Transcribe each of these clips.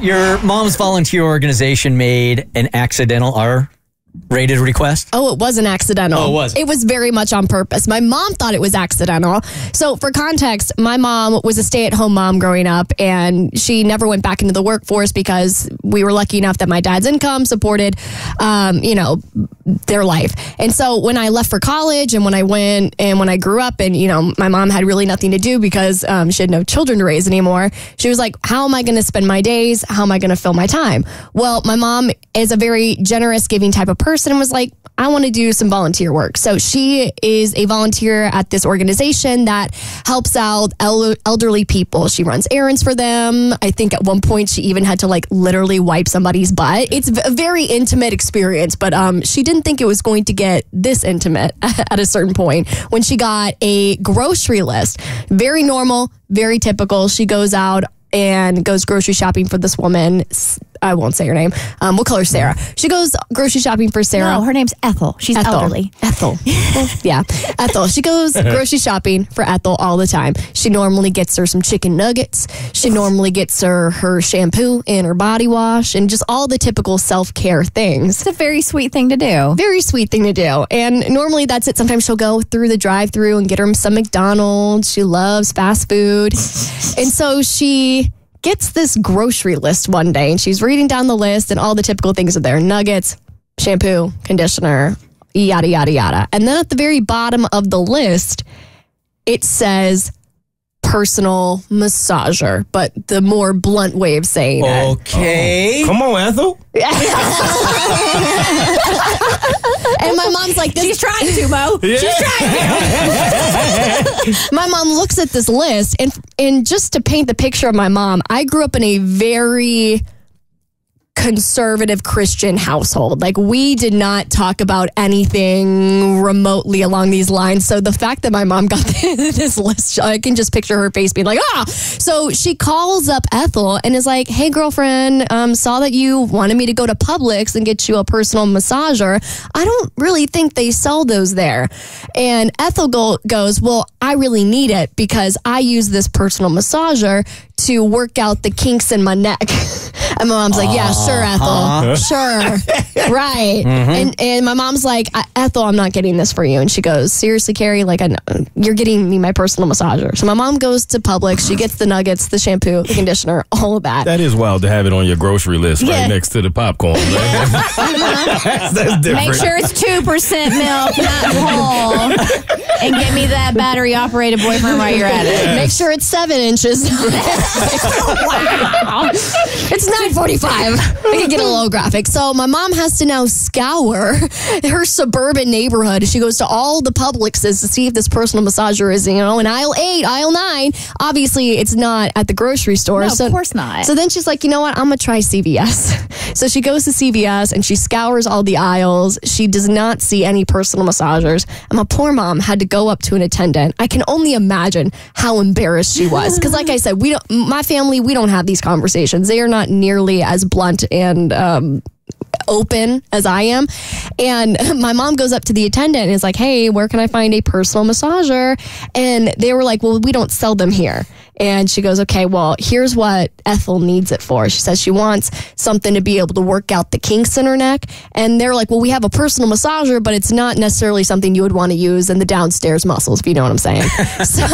your mom's volunteer organization made an accidental R-rated request? Oh, it wasn't accidental. Oh, it wasn't. It was very much on purpose. My mom thought it was accidental. So for context, my mom was a stay-at-home mom growing up, and she never went back into the workforce because we were lucky enough that my dad's income supported, their life. And so when I left for college and when I grew up and, my mom had really nothing to do because she had no children to raise anymore, she was like, how am I going to spend my days? How am I going to fill my time? Well, my mom is a very generous, giving type of person and was like, I want to do some volunteer work. So she is a volunteer at this organization that helps out elderly people. She runs errands for them. I think at one point she even had to literally wipe somebody's butt. It's a very intimate experience, but she didn't think it was going to get this intimate at a certain point when she got a grocery list. Very normal, very typical. She goes out and goes grocery shopping for this woman. I won't say her name. We'll call her Sarah. She goes grocery shopping for Sarah. No, her name's Ethel. She's elderly. Ethel. Yeah, Ethel. She goes grocery shopping for Ethel all the time. She normally gets her some chicken nuggets. She normally gets her shampoo and her body wash and just all the typical self-care things. It's a very sweet thing to do. Very sweet thing to do. And normally that's it. Sometimes she'll go through the drive-thru and get her some McDonald's. She loves fast food. And so she gets this grocery list one day and she's reading down the list and all the typical things are there. Nuggets, shampoo, conditioner, yada, yada, yada. And then at the very bottom of the list, it says personal massager, but the more blunt way of saying it. Okay. Come on, Ethel. And my mom's like, She's trying to, Mo. Yeah. She's trying to. My mom looks at this list, and just to paint the picture of my mom, I grew up in a very conservative Christian household. We did not talk about anything remotely along these lines. So the fact that my mom got this list, I can just picture her face being like, ah! So she calls up Ethel and is like, hey, girlfriend, saw that you wanted me to go to Publix and get you a personal massager. I don't really think they sell those there. And Ethel goes, well, I really need it because I use this personal massager to work out the kinks in my neck. And my mom's like, yeah, sure, Ethel. Sure. Right. Mm-hmm. And my mom's like, Ethel, I'm not getting this for you. And she goes, seriously, Carrie, I know, you're getting me my personal massager. So my mom goes to Publix. She gets the nuggets, the shampoo, the conditioner, all of that. That is wild to have it on your grocery list right next to the popcorn. That's different. Make sure it's 2% milk, not whole. And get me that battery-operated boyfriend while you're at it. Make sure it's 7 inches. Wow. It's 9:45. I can get a little graphic. So my mom has to now scour her suburban neighborhood. She goes to all the Publixes to see if this personal massager is, in aisle 8, aisle 9. Obviously, it's not at the grocery store. No, of course not. So then she's like, you know what? I'm going to try CVS. So she goes to CVS and she scours all the aisles. She does not see any personal massagers. And my poor mom had to go up to an attendant. I can only imagine how embarrassed she was. Because like I said, my family, we don't have these conversations. They are not nearly as blunt and open as I am. And my mom goes up to the attendant and is like, hey, where can I find a personal massager? And they were like, well, we don't sell them here. And she goes, okay, well, here's what Ethel needs it for. She says she wants something to be able to work out the kinks in her neck. And they're like, well, we have a personal massager, but it's not necessarily something you would want to use in the downstairs muscles, if you know what I'm saying. So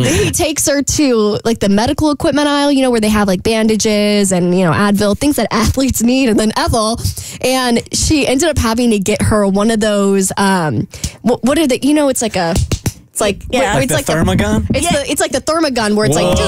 he takes her to the medical equipment aisle, where they have bandages and, Advil, things that athletes need. And then Ethel, and she ended up having to get her one of those, what are they, it's like a... It's like it's like the Thermagun? It's like the Thermagun where it's like do.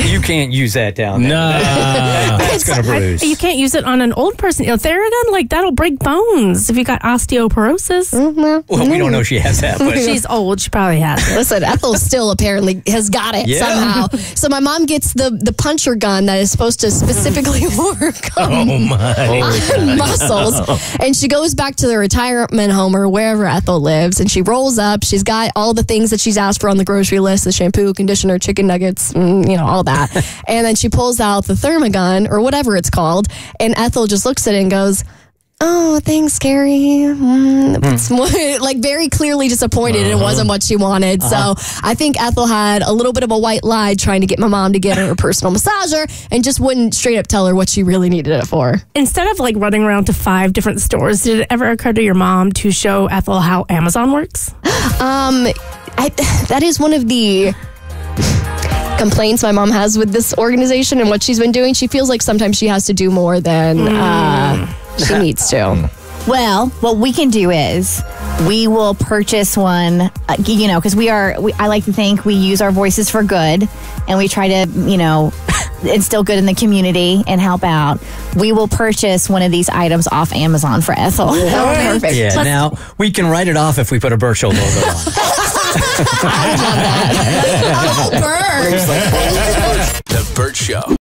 You can't use that down there. No. That's going to bruise. You can't use it on an old person. Theragun, that'll break bones if you got osteoporosis. Mm-hmm. Well, we don't know she has that. But she's old. She probably has it. Listen, Ethel still apparently has got it somehow. So my mom gets the puncher gun that is supposed to specifically work on muscles. And she goes back to the retirement home or wherever Ethel lives, and she rolls up. She's got all the things that she's asked for on the grocery list, the shampoo, conditioner, chicken nuggets, all that. And then she pulls out the Thermagun or whatever it's called. And Ethel just looks at it and goes, oh, thanks, Carrie. It's more, like very clearly disappointed and it wasn't what she wanted. So I think Ethel had a little bit of a white lie trying to get my mom to get her a personal massager and just wouldn't straight up tell her what she really needed it for. Instead of like running around to 5 different stores, did it ever occur to your mom to show Ethel how Amazon works? That is one of the complaints my mom has with this organization and what she's been doing. She feels like sometimes she has to do more than she needs to. Well, what we can do is we will purchase one, because I like to think we use our voices for good and we try to, instill good in the community and help out. We will purchase one of these items off Amazon for Ethel. Oh, perfect. Yeah, now we can write it off if we put a Burt Show logo on. I would love that. Oh, Bert. The Burt Show.